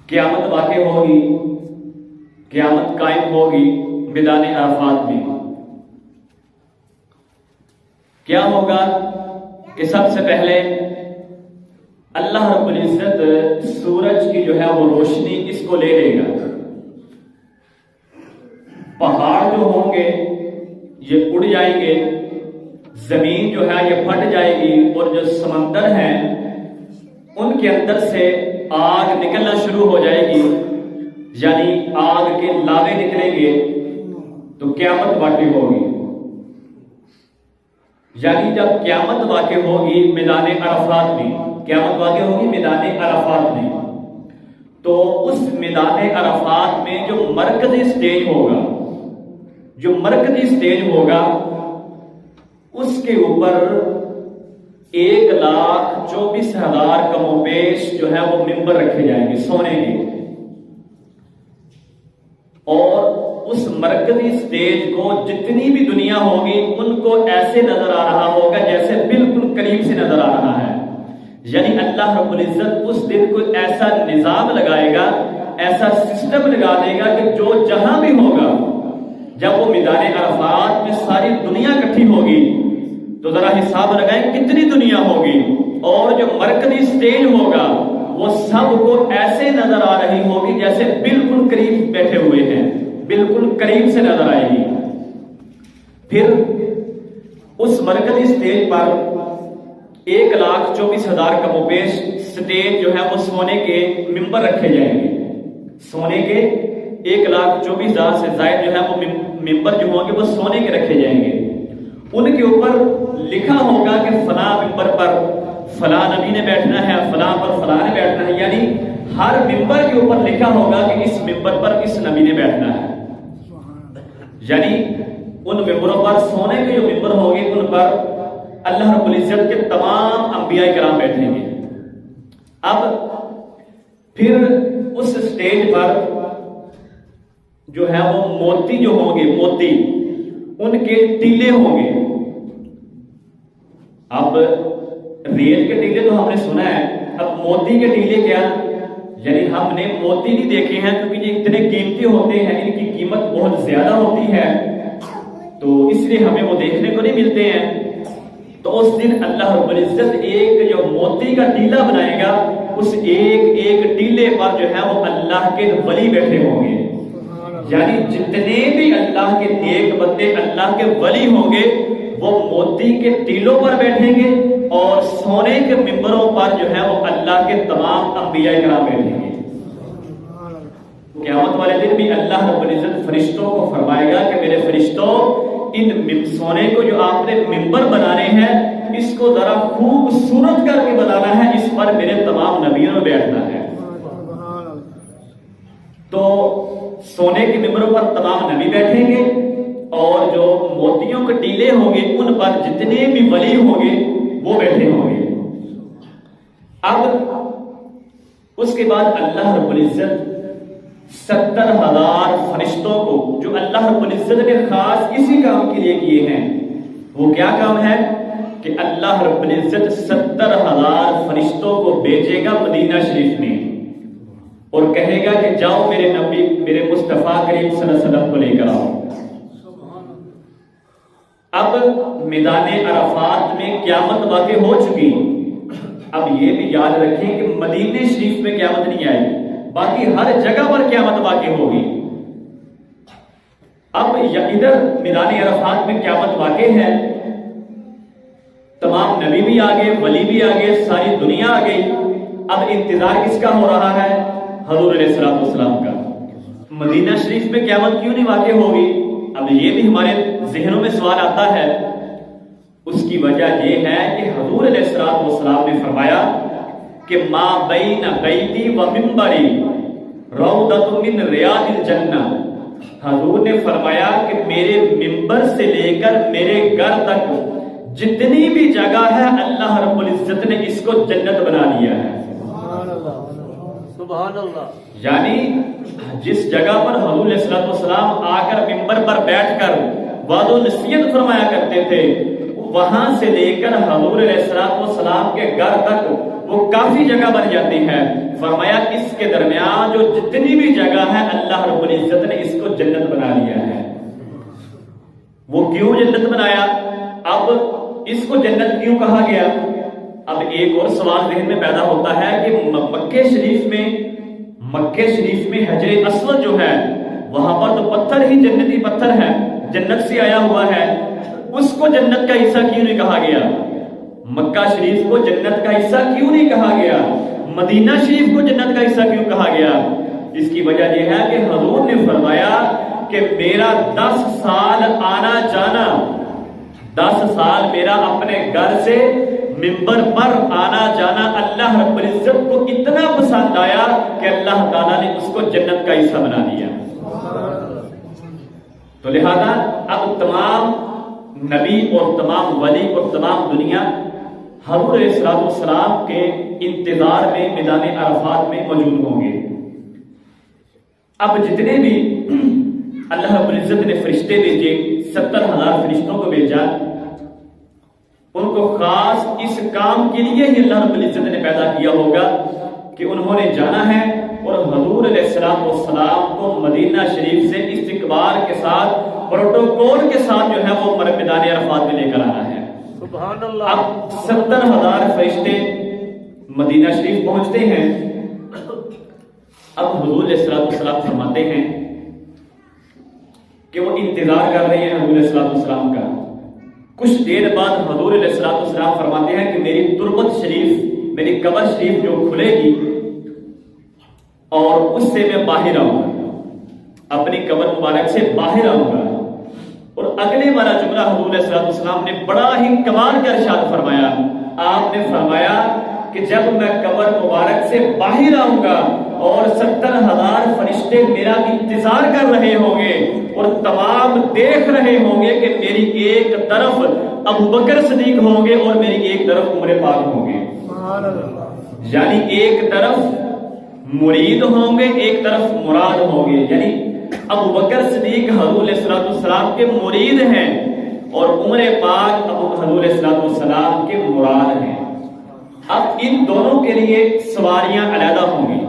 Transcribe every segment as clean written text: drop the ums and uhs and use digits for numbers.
قیامت واقع ہوگی، قیامت قائم ہوگی میدان عرفات میں۔ کیا ہوگا کہ سب سے پہلے اللہ رب العزت سورج کی جو ہے وہ روشنی اس کو لے لے گا، پہاڑ جو ہوں گے یہ اڑ جائیں گے، زمین جو ہے یہ پھٹ جائے گی، اور جو سمندر ہیں ان کے اندر سے آگ نکلنا شروع ہو جائے گی، یعنی آگ کے لاوے نکلیں گے، تو قیامت واقع ہوگی۔ یعنی جب قیامت واقع ہوگی میدان عرفات میں، قیامت واقع ہوگی میدان عرفات میں، تو اس میدان عرفات میں جو مرکزی سٹیج ہوگا، جو مرکزی سٹیج ہوگا اس کے اوپر 1,24,000 کم و بیش جو ہے وہ ممبر رکھے جائیں گے سونے کے، اور اس مرکزی سٹیج کو جتنی بھی دنیا ہوگی ان کو ایسے نظر آ رہا ہوگا جیسے بالکل قریب سے نظر آ رہا ہے۔ یعنی اللہ رب العزت اس دن کو ایسا نظام لگائے گا، ایسا سسٹم لگا دے گا کہ جو جہاں بھی ہوگا، جب وہ میدان عرفات میں ساری دنیا اکٹھی ہوگی تو ذرا حساب لگائیں کتنی دنیا ہوگی، اور جو مرکزی سٹیج ہوگا وہ سب کو ایسے نظر آ رہی ہوگی جیسے بالکل قریب بیٹھے ہوئے ہیں، بالکل قریب سے نظر آئے گی۔ پھر اس مرکزی سٹیج پر 1,24,000 کم و بیش سٹیج جو ہے وہ سونے کے ممبر رکھے جائیں گے، سونے کے 1,24,000 سے زائد جو ہے وہ ممبر جو ہوں گے وہ سونے کے رکھے جائیں گے۔ ان کے اوپر لکھا ہوگا کہ فلاں ممبر پر فلاں نبی نے بیٹھنا ہے، فلاں پر فلاں نے بیٹھنا ہے، یعنی ہر ممبر کے اوپر لکھا ہوگا کہ اس ممبر پر اس نبی نے بیٹھنا ہے۔ یعنی ان ممبروں پر، سونے کے جو ممبر ہوں گے ان پر اللہ رب العزت کے تمام انبیاء کرام بیٹھیں گے۔ اب پھر اس سٹیج پر جو ہے وہ موتی جو ہوں گے، موتی ان کے ٹیلے ہوں گے۔ اب ریل کے ٹیلے تو ہم نے سنا ہے، اب موتی کے ٹیلے کیا؟ یعنی ہم نے موتی نہیں دیکھے ہیں کیونکہ یہ اتنے قیمتی ہوتے ہیں، ان کی قیمت بہت زیادہ ہوتی ہے، تو اس لیے ہمیں وہ دیکھنے کو نہیں ملتے ہیں۔ تو اس دن اللہ رب العزت ایک جو موتی کا ٹیلا بنائے گا، اس ایک ایک ٹیلے پر جو ہے وہ اللہ کے ولی بیٹھے ہوں گے، یعنی جتنے بھی اللہ کے نیک بندے، اللہ کے ولی ہوں گے وہ موتی کے ٹیلوں پر بیٹھیں گے، اور سونے کے ممبروں پر جو ہے وہ اللہ کے تمام انبیاء کرام بیٹھیں گے۔ قیامت والے دن بھی اللہ رب العزت فرشتوں کو فرمائے گا کہ میرے فرشتوں، ان سونے کو جو آپ نے ممبر بنانے ہیں اس کو ذرا خوبصورت کر کے بنانا ہے، اس پر میرے تمام نبیوں میں بیٹھنا ہے۔ تو سونے کے ممبروں پر تمام نبی بیٹھیں گے، اور جو موتیوں کے ٹیلے ہوں گے ان پر جتنے بھی ولی ہوں گے وہ بیٹھے ہوں گے۔ اب اس کے بعد اللہ رب العزت 70,000 فرشتوں کو، جو اللہ رب العزت نے خاص اسی کام کے لیے کیے ہیں، وہ کیا کام ہے کہ اللہ رب العزت 70,000 فرشتوں کو بھیجے گا مدینہ شریف میں، اور کہے گا کہ جاؤ میرے نبی، میرے مصطفیٰ کریم صلی اللہ علیہ وسلم کو لے کر آؤ۔ اب میدان عرفات میں قیامت واقع ہو چکی، اب یہ بھی یاد رکھیں کہ مدینہ شریف میں قیامت نہیں آئے گی، باقی ہر جگہ پر قیامت واقع ہوگی۔ اب ادھر میدان عرفات میں قیامت واقع ہے، تمام نبی بھی آگے، ولی بھی آگے، ساری دنیا آ گئی۔ اب انتظار کس کا ہو رہا ہے؟ حضور علیہ الصلوۃ والسلام کا۔ مدینہ شریف میں قیامت کیوں نہیں واقع ہوگی؟ اب یہ بھی ہمارے ذہنوں میں سوال آتا ہے۔ اس کی وجہ یہ ہے کہ حضور علیہ الصلوۃ والسلام نے فرمایا کہ ما بین بیتی و منبری روضۃ من ریاض الجنہ، حضور نے فرمایا کہ میرے منبر سے لے کر میرے گھر تک جتنی بھی جگہ ہے اللہ رب العزت نے اس کو جنت بنا دیا ہے۔ سبحان اللہ۔ یعنی جس جگہ پر حضور علیہ الصلوۃ والسلام آ کر منبر پر بیٹھ کر وعظ و نصیحت فرمایا کرتے تھے، وہاں سے لے کر حضور علیہ الصلوۃ والسلام کے گھر تک وہ کافی جگہ بن جاتی ہے. فرمایا اس کے درمیان جو جتنی بھی جگہ ہے اللہ رب العزت نے اس کو جنت بنا لیا ہے. وہ کیوں جنت بنایا؟ اب اس کو جنت کیوں کہا گیا؟ اب ایک اور سوال ذہن میں پیدا ہوتا ہے کہ مکہ شریف میں حجر اسود جو ہے وہاں پر تو پتھر ہی جنتی پتھر ہے، جنت سے آیا ہوا ہے، اس کو جنت کا حصہ کیوں نہیں کہا گیا؟ مکہ شریف کو جنت کا حصہ کیوں نہیں کہا گیا؟ مدینہ شریف کو جنت کا حصہ کیوں کہا گیا؟ اس کی وجہ یہ ہے کہ حضور نے فرمایا کہ میرا 10 سال آنا جانا، 10 سال میرا اپنے گھر سے منبر پر آنا جانا اللہ رب العزت کو اتنا پسند آیا کہ اللہ تعالیٰ نے اس کو جنت کا حصہ بنا دیا. تو لہذا اب تمام نبی اور تمام ولی اور تمام دنیا حضور علیہ السلام کے انتظار میں میدان عرفات میں موجود ہوں گے. اب جتنے بھی اللہ رب العزت نے فرشتے بھیجے، 70,000 فرشتوں کو بھیجا، ان کو خاص اس کام کے لیے ہی اللہ رب العزت نے پیدا کیا ہوگا کہ انہوں نے جانا ہے اور حضور علیہ السلام کو مدینہ شریف سے استقبال کے ساتھ پروٹوکول کے ساتھ جو ہے وہ میدان عرفات میں لے کر آنا ہے. سبحان اللہ. اب 70,000 فرشتے مدینہ شریف پہنچتے ہیں. اب حضور علیہ السلام فرماتے ہیں کہ وہ انتظار کر رہے ہیں حضور علیہ السلام کا. کچھ دیر بعد حضور علیہ السلام فرماتے ہیں کہ میری تربت شریف، میری قبر شریف جو کھلے گی اور اس سے میں باہر آؤں گا، اپنی قبر مبارک سے باہر آؤں گا. اور اگلے والا جملہ حضور علیہ السلام نے بڑا ہی کمال کا ارشاد فرمایا. آپ نے فرمایا کہ جب میں قبر مبارک سے باہر آؤں گا اور 70,000 فرشتے میرا انتظار کر رہے ہوں گے اور تمام دیکھ رہے ہوں گے کہ میری ایک طرف ابوبکر صدیق ہوں گے اور میری ایک طرف عمر پاک ہوں گے. یعنی ایک طرف مرید ہوں گے، ایک طرف مراد ہوں گے. یعنی ابوبکر صدیق حضور علیہ السلام کے مرید ہیں اور عمر پاک حضور علیہ السلام کے مراد ہیں. اب ان دونوں کے لیے سواریاں علیحدہ ہوں گی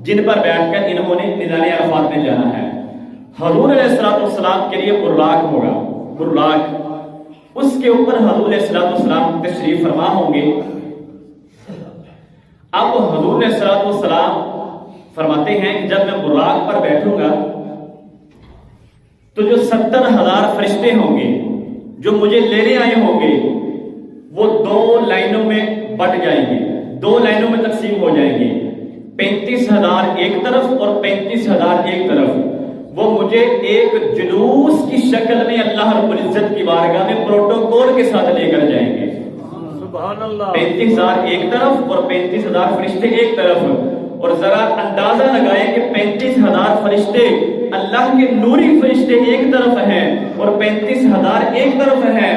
جن پر بیٹھ کر انہوں نے میدان عرفات میں جانا ہے. حضور علیہ السلام کے لیے براق ہوگا، براق، اس کے اوپر حضور علیہ السلام تشریف فرما ہوں گے. اب حضور علیہ السلام فرماتے ہیں کہ جب میں براق پر بیٹھوں گا تو جو 70,000 فرشتے ہوں گے جو مجھے لینے آئے ہوں گے وہ 2 لائنوں میں بٹ جائیں گے، 2 لائنوں میں تقسیم ہو جائیں گے. 35,000 ایک طرف اور 35,000 ایک طرف. وہ مجھے ایک جلوس کی شکل میں اللہ رب العزت کی بارگاہ میں پروٹوکول کے ساتھ لے کر جائیں گے. سبحان اللہ. 35,000 ایک طرف اور 35,000 فرشتے ایک طرف. اور ذرا اندازہ لگائیں کہ 35,000 فرشتے اللہ کے نوری فرشتے ایک طرف ہیں اور 35,000 ایک طرف ہیں،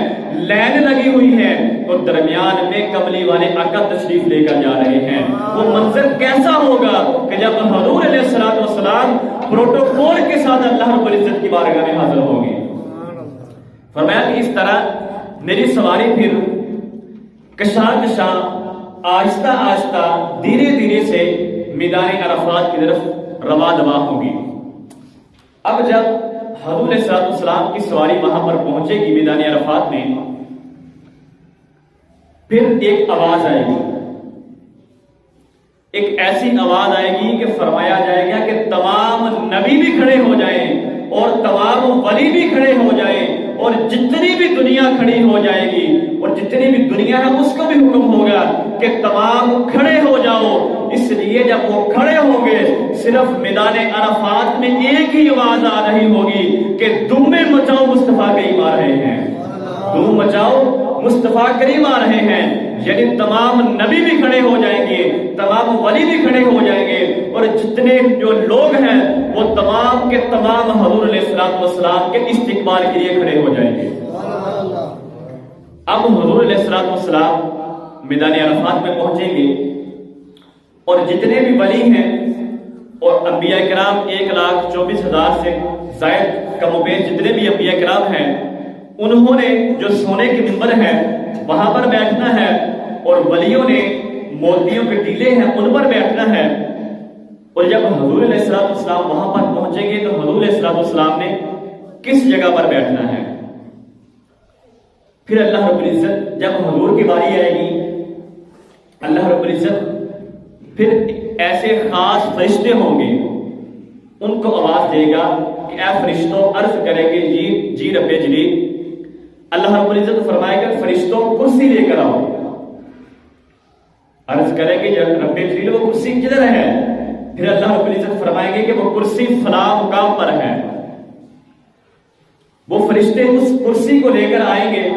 لائن لگی ہوئی ہے اور درمیان میں کملی والے آقا تشریف لے کر جا رہے ہیں. وہ منظر کیسا ہوگا کہ جب حضور علیہ السلام پروٹوکول کے ساتھ اللہ رب العزت کی بارگاہ میں حاضر ہوں گے. فرمایا کہ اس طرح میری سواری پھر کشاں کشاں آہستہ آہستہ دھیرے دھیرے سے میدان عرفات کی طرف رواں دواں ہوگی. اب جب حضور علیہ السلام کی سواری وہاں پر پہنچے گی میدان عرفات میں، پھر ایک آواز آئے گی، ایک ایسی آواز آئے گی کہ فرمایا جائے گا کہ تمام نبی بھی کھڑے ہو جائیں اور تمام ولی بھی کھڑے ہو جائیں اور جتنی بھی دنیا کھڑی ہو جائے گی اور جتنی بھی دنیا ہے اس کو بھی حکم ہوگا کہ تمام کھڑے ہو جاؤ. اس لیے جب وہ کھڑے ہوں گے صرف میدان عرفات میں ایک ہی آواز آ رہی ہوگی کہ دمیں مچاؤ مصطفیٰ کریم آ رہے ہیں، دم مچاؤ مصطفیٰ کریم آ رہے ہیں. یعنی تمام نبی بھی کھڑے ہو جائیں گے، تمام ولی بھی کھڑے ہو جائیں گے اور جتنے جو لوگ ہیں وہ تمام کے تمام حضور علیہ السلام کے استقبال کے لیے کھڑے ہو جائیں گے. اب حضور علیہ السلام میدان عرفات میں پہنچیں گے اور جتنے بھی ولی ہیں اور انبیاء کرام 1,24,000 سے زائد کم و بیش جتنے بھی انبیاء کرام ہیں انہوں نے جو سونے کے منبر ہے وہاں پر بیٹھنا ہے اور ولیوں نے موتیوں کے ٹیلے ہیں ان پر بیٹھنا ہے. اور جب حضور علیہ السلام وہاں پر پہنچیں گے تو حضور علیہ السلام نے کس جگہ پر بیٹھنا ہے. پھر اللہ رب العزت جب حضور کی باری آئے گی، اللہ رب العزت پھر ایسے خاص فرشتے ہوں گے، ان کو آواز دے گا کہ اے فرشتوں عرض کریں گے جی رب جلیل. اللہ رب العزت فرمائے گا فرشتوں کرسی لے کر آؤ. عرض کریں گے رب جلیل وہ کرسی کدھر ہے؟ پھر اللہ رب العزت فرمائیں گے کہ وہ کرسی فلاں مقام پر ہے. وہ فرشتے اس کرسی کو لے کر آئیں گے.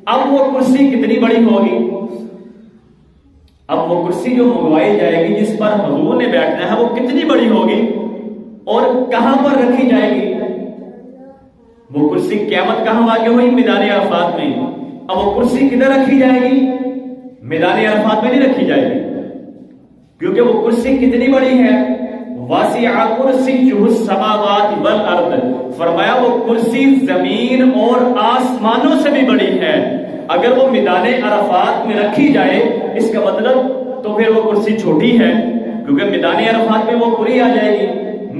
اب وہ کرسی کتنی بڑی ہوگی؟ اب وہ کرسی جو منگوائی جائے گی جس پر حضور نے بیٹھنا ہے وہ کتنی بڑی ہوگی اور کہاں پر رکھی جائے گی؟ وہ کرسی قیامت کہاں واقع ہوئی؟ میدان عرفات میں. اب وہ کرسی کدھر رکھی جائے گی؟ میدان عرفات میں نہیں رکھی جائے گی، کیونکہ وہ کرسی کتنی بڑی ہے. واسع کرسیہ السماوات والارض، فرمایا وہ کرسی زمین اور آسمانوں سے بھی بڑی ہے. اگر وہ میدان عرفات میں رکھی جائے اس کا مطلب تو پھر وہ کرسی چھوٹی ہے، کیونکہ میدان عرفات میں وہ پوری آ جائے گی.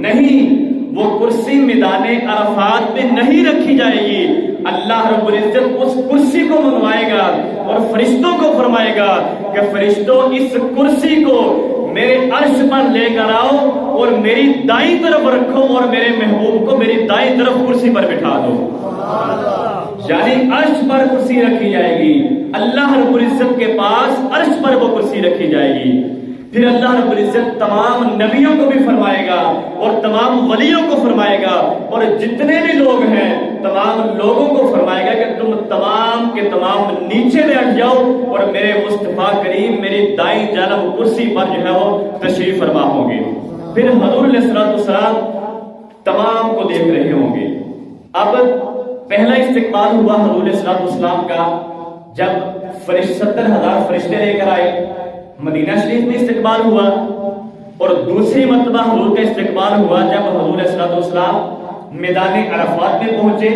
نہیں، وہ کرسی میدان عرفات میں نہیں رکھی جائے گی. اللہ رب العزت اس کرسی کو منگوائے گا اور فرشتوں کو فرمائے گا کہ فرشتوں اس کرسی کو میرے عرش پر لے کر آؤ اور میری دائیں طرف رکھو اور میرے محبوب کو میری دائیں طرف کرسی پر بٹھا دو. یعنی عرش پر کرسی رکھی جائے گی. اللہ رب العزت کے پاس عرش پر وہ کرسی رکھی جائے گی. پھر اللہ رب العزت تمام نبیوں کو بھی فرمائے گا اور تمام ولیوں کو فرمائے گا اور جتنے بھی لوگ ہیں تمام لوگوں کو فرمائے گا کہ تم تمام کے تمام نیچے بیٹھ جاؤ اور میرے مصطفیٰ کریم میری دائیں جانب کرسی پر جو ہے وہ تشریف فرما ہوں گے. پھر حضور علیہ السلام تمام کو دیکھ رہے ہوں گے. اب پہلا استقبال ہوا حضور علیہ السلام کا جب 70,000 فرشتے لے کر آئے. مدینہ شریف میں استقبال ہوا اور دوسری مرتبہ حضور کا استقبال ہوا جب حضور علیہ السلام میدان عرفات میں پہنچے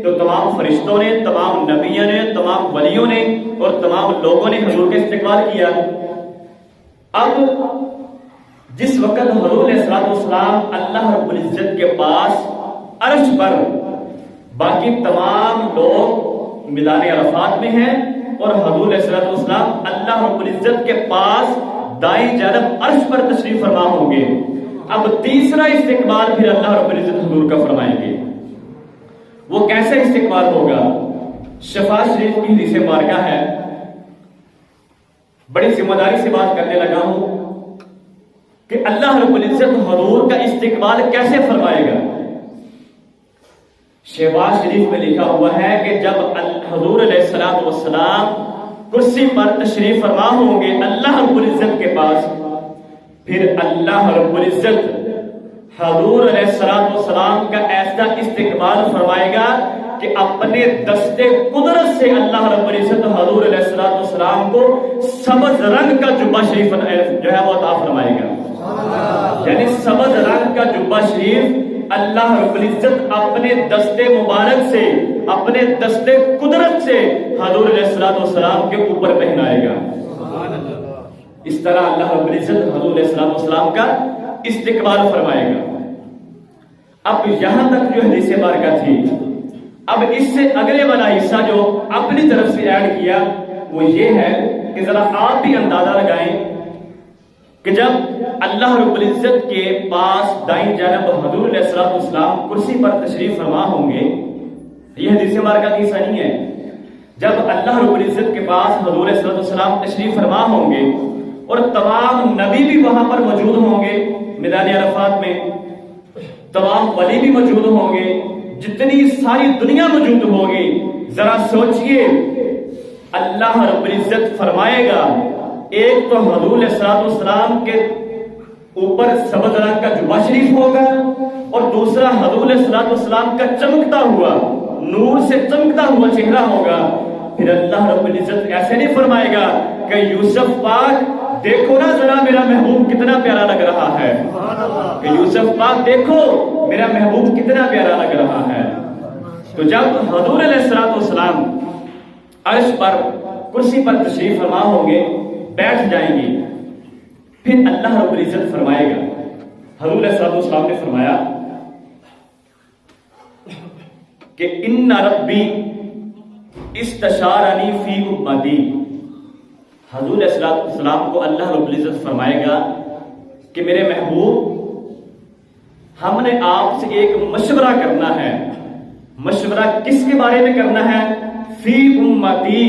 تو تمام فرشتوں نے، تمام نبیوں نے، تمام ولیوں نے اور تمام لوگوں نے حضور کا استقبال کیا. اب جس وقت حضور علیہ السلام اللہ رب العزت کے پاس عرش پر، باقی تمام لوگ میدان عرفات میں ہیں اور حضور علیہ السلام اللہ رب العزت کے پاس دائیں جانب عرش پر تشریف فرما ہوں گے. اب تیسرا استقبال پھر اللہ رب العزت حضور کا فرمائیں گے. وہ کیسا استقبال ہوگا؟ شفاعت شریف کی حدیث مبارکہ ہے. بڑی ذمہ داری سے بات کرنے لگا ہوں کہ اللہ رب العزت حضور کا استقبال کیسے فرمائے گا. شہباز شریف میں لکھا ہوا ہے کہ جب حضور علیہ السلام کرسی پر تشریف فرما ہوں گے اللہ رب العزت کے پاس، پھر اللہ رب العزت حضور علیہ السلام کا ایسا استقبال فرمائے گا کہ اپنے دستے قدرت سے اللہ رب العزت حضور علیہ السلام کو سبز رنگ کا جبہ شریف جو ہے وہ عطا فرمائے گا. یعنی سبز رنگ کا جبہ شریف اللہ رب العزت اپنے دستے مبارک سے، اپنے دستے قدرت سے حضور علیہ السلام کے اوپر پہنائے گا. اس طرح اللہ رب العزت حضور علیہ السلام کا استقبال فرمائے گا. اب یہاں تک جو حدیث مبارکہ تھی، اب اس سے اگلے والا حصہ جو اپنی طرف سے ایڈ کیا وہ یہ ہے کہ ذرا آپ بھی اندازہ لگائیں کہ جب اللہ رب العزت کے پاس دائیں جانب حضور علیہ السلام کرسی پر تشریف فرما ہوں گے، یہ حدیث مبارکہ کی ثانی ہے، جب اللہ رب العزت کے پاس حضور علیہ السلام تشریف فرما ہوں گے اور تمام نبی بھی وہاں پر موجود ہوں گے میدان عرفات میں، تمام ولی بھی موجود ہوں گے، جتنی ساری دنیا موجود ہوگی، ذرا سوچئے اللہ رب العزت فرمائے گا ایک تو حضور علیہ السلام کے اوپر سبز رنگ کا جبہ شریف ہوگا اور دوسرا حضور علیہ السلام کا چمکتا ہوا، نور سے چمکتا ہوا چہرہ ہوگا. پھر اللہ رب العزت ایسے نہیں فرمائے گا کہ یوسف پاک دیکھو نا ذرا میرا محبوب کتنا پیارا لگ رہا ہے، کہ یوسف پاک دیکھو میرا محبوب کتنا پیارا لگ رہا ہے. تو جب حضور علیہ السلام عرش پر کرسی پر تشریف فرما ہوں گے بیٹھ جائیں گی. پھر اللہ رب العزت فرمائے گا, حضور علیہ الصلوۃ والسلام نے فرمایا کہ ان ربی استشارنی فی امتی. حضور علیہ الصلوۃ والسلام کو اللہ رب العزت فرمائے گا کہ میرے محبوب, ہم نے آپ سے ایک مشورہ کرنا ہے. مشورہ کس کے بارے میں کرنا ہے؟ فی امتی.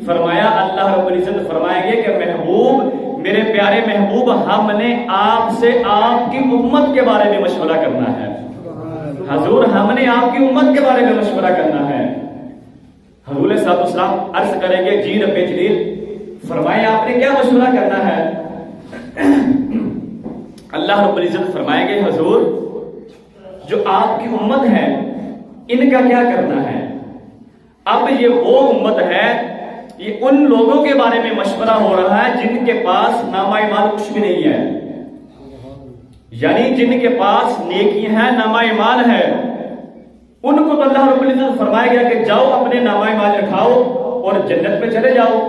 فرمایا اللہ رب العزت فرمائیں گے کہ محبوب, میرے پیارے محبوب, ہم نے آپ سے آپ کی امت کے بارے میں مشورہ کرنا ہے. حضور ہم نے آپ کی امت کے بارے میں مشورہ کرنا ہے. حضور صلی اللہ علیہ وسلم عرض کریں گے جی رب جلیل, فرمائے آپ نے کیا مشورہ کرنا ہے؟ اللہ رب العزت فرمائیں گے حضور جو آپ کی امت ہے ان کا کیا کرنا ہے. اب یہ وہ امت ہے, یہ ان لوگوں کے بارے میں مشورہ ہو رہا ہے جن کے پاس نامہ اعمال کچھ بھی نہیں ہے, یعنی جن کے پاس نیکی ہے, نامہ اعمال ہے. ان کو تو اللہ رب العزت فرمائے گا کہ جاؤ اپنے نامہ اعمال رکھاؤ اور جنت میں چلے جاؤ.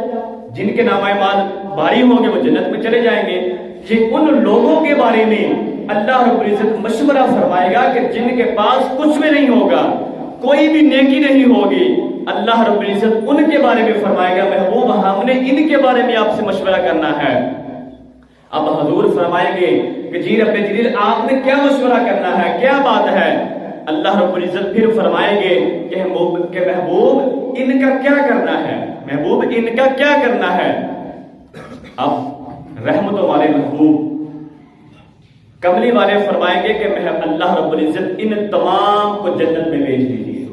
جن کے نامہ اعمال بھاری ہوں گے وہ جنت میں چلے جائیں گے. یہ ان لوگوں کے بارے میں اللہ رب العزت مشورہ فرمائے گا کہ جن کے پاس کچھ بھی نہیں ہوگا, کوئی بھی نیکی نہیں ہوگی. اللہ رب العزت ان کے بارے میں فرمائے گا محبوب ہم نے ان کے بارے میں آپ سے مشورہ کرنا ہے. اب حضور فرمائیں گے کہ جی رب جلیل آپ نے کیا مشورہ کرنا ہے, کیا بات ہے؟ اللہ رب العزت پھر فرمائیں گے کہ محبوب ان کا کیا کرنا ہے, محبوب ان کا کیا کرنا ہے. اب رحمتوں والے محبوب کملی والے فرمائیں گے کہ اللہ رب العزت ان تمام کو جنت میں بھیج دیجیے,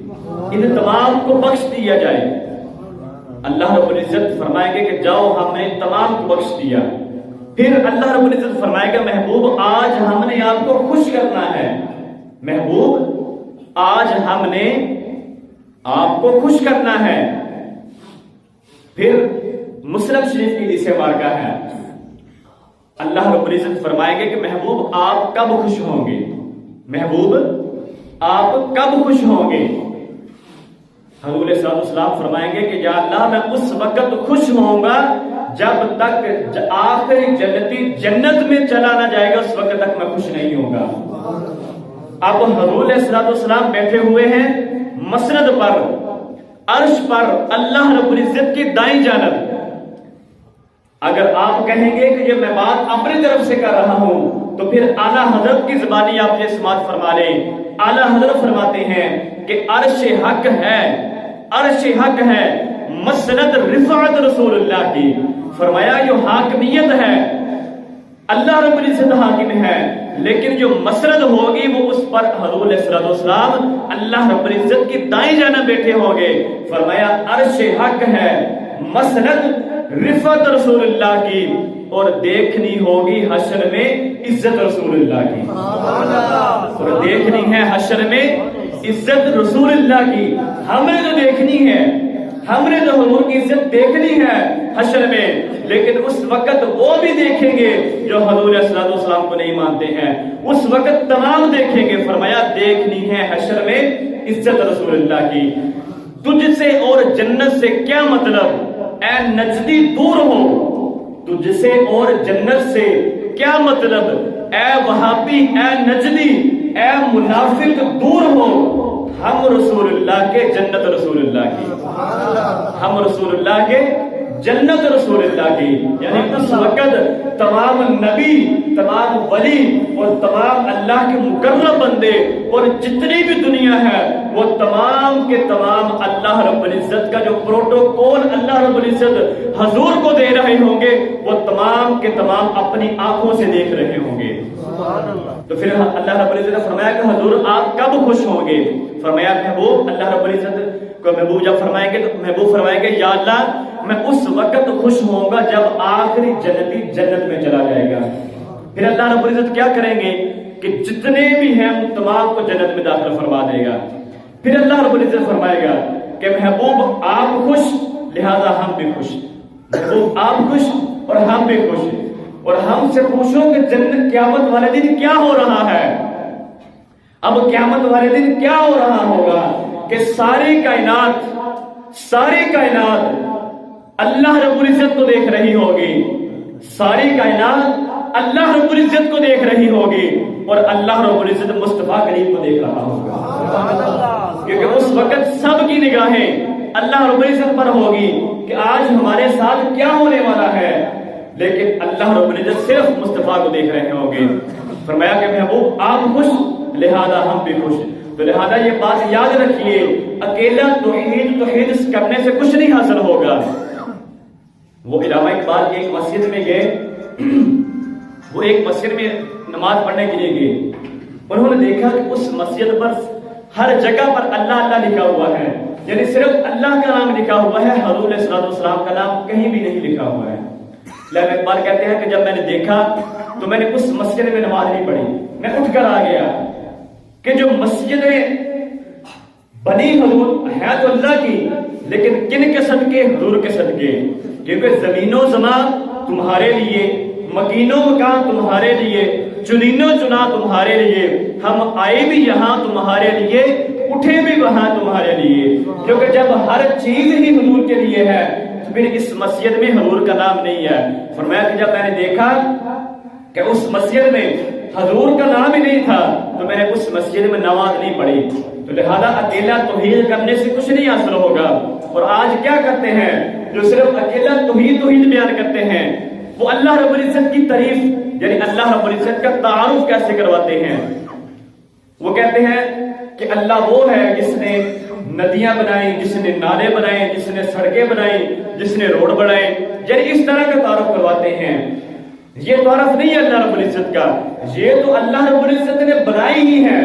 ان تمام کو بخش دیا جائے. اللہ رب العزت فرمائیں گے کہ جاؤ ہم نے تمام کو بخش دیا. پھر اللہ رب العزت فرمائے گا محبوب آج ہم نے آپ کو خوش کرنا ہے. محبوب آج ہم نے آپ کو خوش کرنا ہے. پھر مسلم شریف کی حدیث مبارکہ ہے, اللہ رب العزت فرمائیں گے کہ محبوب آپ کب خوش ہوں گے, محبوب آپ کب خوش ہوں گے. حضور صلی اللہ علیہ وسلم فرمائیں گے کہ یا اللہ میں اس وقت خوش ہوں گا جب تک آخری جنتی جنت میں چلا نہ جائے گا اس وقت تک میں خوش نہیں ہوں گا. اب حضور علیہ الصلوۃ والسلام بیٹھے ہوئے ہیں مسند پر, عرش پر, اللہ رب العزت کی دائیں جانب. اگر آپ کہیں گے کہ یہ میں بات اپنی طرف سے کر رہا ہوں تو پھر اعلیٰ حضرت کی زبانی آپ یہ سماعت فرما لیں. اعلیٰ حضرت فرماتے ہیں کہ عرش حق ہے, عرش حق ہے, مسند رفعت رسول اللہ کی. فرمایا جو حاکمیت ہے اللہ رب العزت حاکم ہے, لیکن جو مسرد ہوگی وہ اس پر حضور علیہ الصلوۃ والسلام اللہ رب العزت کی دائیں جانب بیٹھے ہوں گے. فرمایا عرش حق ہے, مسند رفعت رسول اللہ کی, اور دیکھنی ہوگی حشر میں عزت رسول اللہ کی. اور دیکھنی ہے حشر میں عزت رسول اللہ کی. ہم نے تو دیکھنی ہے, ہم نے تو حضور کی عزت دیکھنی ہے حشر میں, لیکن اس وقت وہ بھی دیکھیں گے جو حضور علیہ الصلوۃ والسلام کو نہیں مانتے ہیں. اس وقت تمام دیکھیں گے. فرمایا دیکھنی ہے حشر میں عزت رسول اللہ کی. تجھ سے اور جنت سے کیا مطلب اے نجدی دور ہو, تجھ سے اور جنت سے کیا مطلب اے وہابی, اے نجدی, اے منافق دور ہو. ہم رسول اللہ کے جنت رسول اللہ کی, ہم رسول اللہ کے جنت رسول اللہ کی. یعنی اس وقت تمام نبی, تمام ولی اور تمام اللہ کے مقرب بندے اور جتنی بھی دنیا ہے وہ تمام کے تمام اللہ رب العزت کا جو پروٹوکول اللہ رب العزت حضور کو دے رہے ہوں گے وہ تمام کے تمام اپنی آنکھوں سے دیکھ رہے ہوں گے. تو پھر اللہ رب العزت نے فرمایا کہ حضور آپ کب خوش ہوں گے؟ فرمایا محبوب, اللہ رب العزت کو محبوب جب فرمائیں گے تو محبوب فرمائیں گے یا اللہ میں اس وقت خوش ہوں گا جب آخری جنتی جنت میں چلا جائے گا. پھر اللہ رب العزت کیا کریں گے کہ جتنے بھی ہیں ان تمام کو جنت میں داخل فرما دے گا. پھر اللہ رب العزت فرمائے گا کہ محبوب آپ خوش لہذا ہم بھی خوش, محبوب آپ خوش اور ہم بھی خوش. اور ہم سے پوچھو کہ جنت قیامت والے دن کیا ہو رہا ہے. اب قیامت والے دن کیا ہو رہا ہوگا کہ ساری کائنات اللہ رب العزت کو دیکھ رہی ہوگی, ساری کائنات اللہ رب العزت کو دیکھ رہی ہوگی اور اللہ رب العزت مصطفیٰ کریم کو دیکھ رہا ہوگا، کیونکہ اس وقت سب کی نگاہیں اللہ رب العزت پر ہوگی کہ آج ہمارے ساتھ کیا ہونے والا ہے، لیکن اللہ رب العزت صرف مصطفیٰ کو دیکھ رہے ہوں گے۔ فرمایا کہ محبوب آپ خوش لہذا ہم بھی خوش، تو لہذا یہ بات یاد رکھیے، اکیلا توحید کرنے سے کچھ نہیں حاصل ہوگا۔ وہ علامہ اقبال کی ایک مسجد میں گئے، وہ ایک مسجد میں نماز پڑھنے کے لیے گئے، انہوں نے دیکھا کہ اس مسجد پر ہر جگہ پر اللہ اللہ لکھا ہوا ہے، یعنی صرف اللہ کا نام لکھا ہوا ہے، حضور علیہ السلام کا نام کہیں بھی نہیں لکھا ہوا ہے۔ علامہ اقبال کہتے ہیں کہ جب میں نے دیکھا تو میں نے اس مسجد میں نماز نہیں پڑھی، میں اٹھ کر آ گیا کہ جو مسجدیں بنی حضور ہے تو اللہ کی، لیکن کن کے صدقے؟ حضور کے صدقے، کیونکہ زمین و زمان تمہارے لیے، مکین و مکان تمہارے لیے، چنین و چنا تمہارے لیے، ہم آئے بھی یہاں تمہارے لیے، اٹھے بھی وہاں تمہارے لیے، کیونکہ جب ہر چیز ہی حضور کے لیے ہے تو پھر اس مسجد میں حضور کا نام نہیں ہے۔ فرمایا کہ جب میں نے دیکھا کہ اس مسجد میں حضور کا نام ہی نہیں تھا تو میں نے اس مسجد میں نماز نہیں پڑھی، تو لہذا اکیلا توحید کرنے سے کچھ نہیں حاصل ہوگا۔ اور آج کیا کرتے ہیں جو صرف اکیلا توحید بیان کرتے ہیں، وہ اللہ رب العزت کی تعریف یعنی اللہ رب العزت کا تعارف کیسے کرواتے ہیں؟ وہ کہتے ہیں کہ اللہ وہ ہے جس نے ندیاں بنائیں، جس نے نالے بنائے، جس نے سڑکیں بنائیں، جس نے روڈ بنائے، یعنی اس طرح کا تعارف کرواتے ہیں۔ یہ تعارف نہیں ہے اللہ رب العزت کا، یہ تو اللہ رب العزت نے بنائی ہی ہے،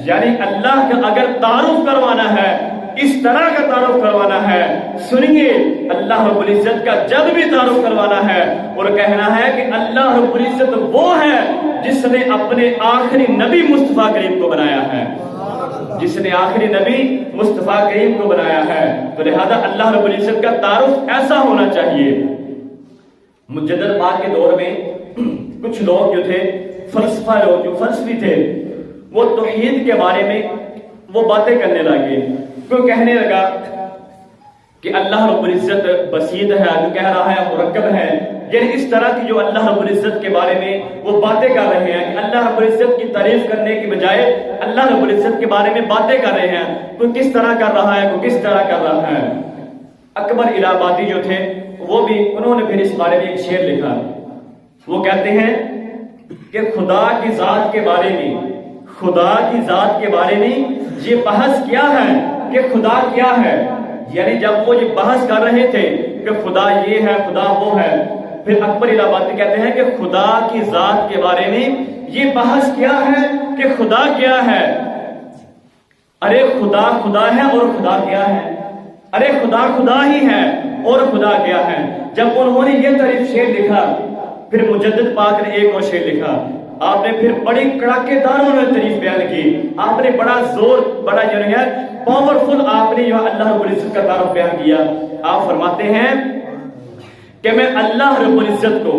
یعنی اللہ کا اگر تعارف کروانا ہے، اس طرح کا تعارف کروانا ہے، سنیے اللہ رب العزت کا جب بھی تعارف کروانا ہے اور کہنا ہے کہ اللہ رب العزت وہ ہے جس نے اپنے آخری نبی مصطفیٰ کریم کو بنایا ہے، جس نے آخری نبی مصطفیٰ کریم کو بنایا ہے، تو لہذا اللہ رب العزت کا تعارف ایسا ہونا چاہیے۔ مجدد پاک کے دور میں کچھ لوگ جو تھے، فلسفہ لوگ جو فلسفی تھے، وہ توحید کے بارے میں وہ باتیں کرنے لگے، کوئی کہنے لگا کہ اللہ رب العزت بسیط ہے، جو کہہ رہا ہے مرکب ہے، یعنی اس طرح کی جو اللہ رب العزت کے بارے میں وہ باتیں کر رہے ہیں کہ اللہ رب العزت کی تعریف کرنے کی بجائے اللہ رب العزت کے بارے میں باتیں کر رہے ہیں، کوئی کس طرح کر رہا ہے، کوئی کس طرح کر رہا ہے۔ اکبر الہ آبادی جو تھے وہ بھی انہوں نے پھر اس بارے میں ایک شعر لکھا، وہ کہتے ہیں کہ خدا کی ذات کے بارے میں، خدا کی ذات کے بارے میں یہ بحث کیا ہے کہ خدا کیا ہے، یعنی جب وہ یہ بحث کر رہے تھے کہ خدا یہ ہے، خدا وہ ہے، پھر اکبر الہ آبادی کہتے ہیں کہ خدا کی ذات کے بارے میں یہ بحث کیا ہے کہ خدا کیا ہے۔ ارے خدا خدا ہے اور خدا کیا ہے، ارے خدا خدا ہی ہے اور خدا کیا ہے۔ جب انہوں نے یہ تعریف شعر لکھا، پھر مجدد پاک نے ایک اور شعر لکھا، آپ نے پھر بڑی کڑاکے دار تعریف بیان کی، آپ نے بڑا زور، بڑا جو ہے پاورفل آپ نے اللہ رب العزت کا تعارف بیان کیا۔ آپ فرماتے ہیں کہ میں اللہ رب العزت کو،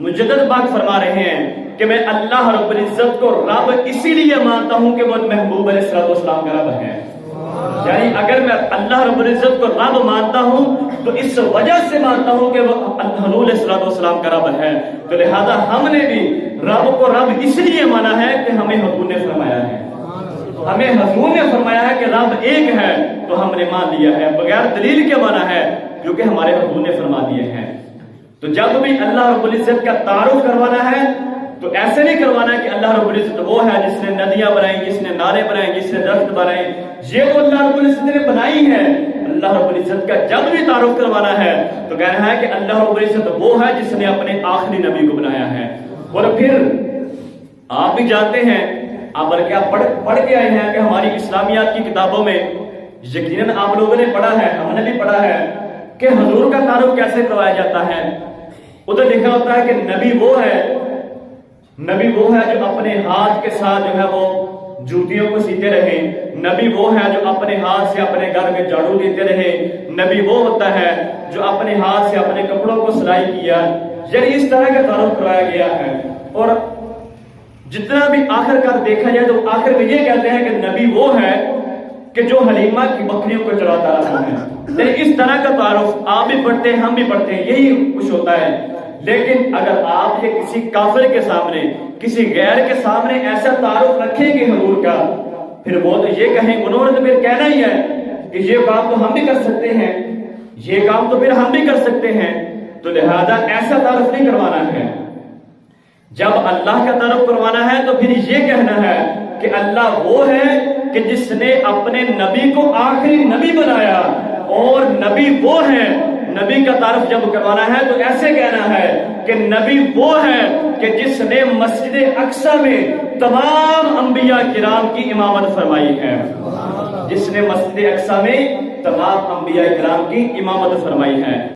مجدد پاک فرما رہے ہیں کہ میں اللہ رب العزت کو رب اسی لیے مانتا ہوں کہ وہ محبوب علیہ السلام کا رب ہے، یعنی اگر میں اللہ رب العزت کو رب مانتا ہوں تو اس وجہ سے مانتا ہوں کہ وہ حضور علیہ السلام کا رب ہے، تو لہذا ہم نے بھی رب کو رب اس لیے مانا ہے کہ ہمیں حضور نے فرمایا ہے، ہمیں حضور نے فرمایا ہے کہ رب ایک ہے تو ہم نے مان لیا ہے، بغیر دلیل کے مانا ہے کیونکہ ہمارے حضور نے فرما دیے ہیں۔ تو جب بھی اللہ رب العزت کا تعارف کروانا ہے تو ایسے نہیں کروانا ہے کہ اللہ رب العزت وہ ہے جس نے ندیاں بنائیں، جس نے نالے بنائیں، جس نے درخت بنائیں، یہ تو اللہ رب العزت نے بنائی ہے۔ اللہ رب العزت کا جب بھی تعارف کروانا ہے تو کہنا ہے کہ اللہ رب العزت وہ ہے جس نے اپنے آخری نبی کو بنایا ہے۔ اور پھر آپ بھی جانتے ہیں، آپ بلکہ آپ پڑھ کے آئے ہیں کہ ہماری اسلامیات کی کتابوں میں یقیناً آپ لوگوں نے پڑھا ہے، ہم نے بھی پڑھا ہے کہ حضور کا تعارف کیسے کروایا جاتا ہے۔ ادھر لکھا ہوتا ہے کہ نبی وہ ہے، نبی وہ ہے جو اپنے ہاتھ کے ساتھ جو ہے وہ جوتیوں کو سیتے رہے، نبی وہ ہے جو اپنے ہاتھ سے اپنے گھر میں جھاڑو دیتے رہے، نبی وہ ہوتا ہے جو اپنے ہاتھ سے اپنے کپڑوں کو سلائی کیا، یعنی اس طرح کا تعارف کرایا گیا ہے۔ اور جتنا بھی آخر کار دیکھا جائے تو آخر میں یہ کہتے ہیں کہ نبی وہ ہے کہ جو حلیمہ کی بکریوں کو چراتا رہا ہے، یعنی اس طرح کا تعارف آپ بھی پڑھتے ہیں، ہم بھی پڑھتے ہیں، یہی کچھ ہوتا ہے۔ لیکن اگر آپ یہ کسی کافر کے سامنے، کسی غیر کے سامنے ایسا تعارف رکھیں گے حضور کا، پھر وہ تو یہ کہیں انہوں نے تو پھر کہنا ہی ہے کہ یہ کام تو ہم بھی کر سکتے ہیں، یہ کام تو پھر ہم بھی کر سکتے ہیں، تو لہذا ایسا تعارف نہیں کروانا ہے۔ جب اللہ کا تعارف کروانا ہے تو پھر یہ کہنا ہے کہ اللہ وہ ہے کہ جس نے اپنے نبی کو آخری نبی بنایا، اور نبی وہ ہے۔ نبی کا تعارف جب کروانا ہے تو ایسے کہنا ہے کہ نبی وہ ہے کہ جس نے مسجد اقصی میں تمام انبیاء کرام کی امامت فرمائی ہے، جس نے مسجد اقصی میں تمام انبیاء کرام کی امامت فرمائی ہے۔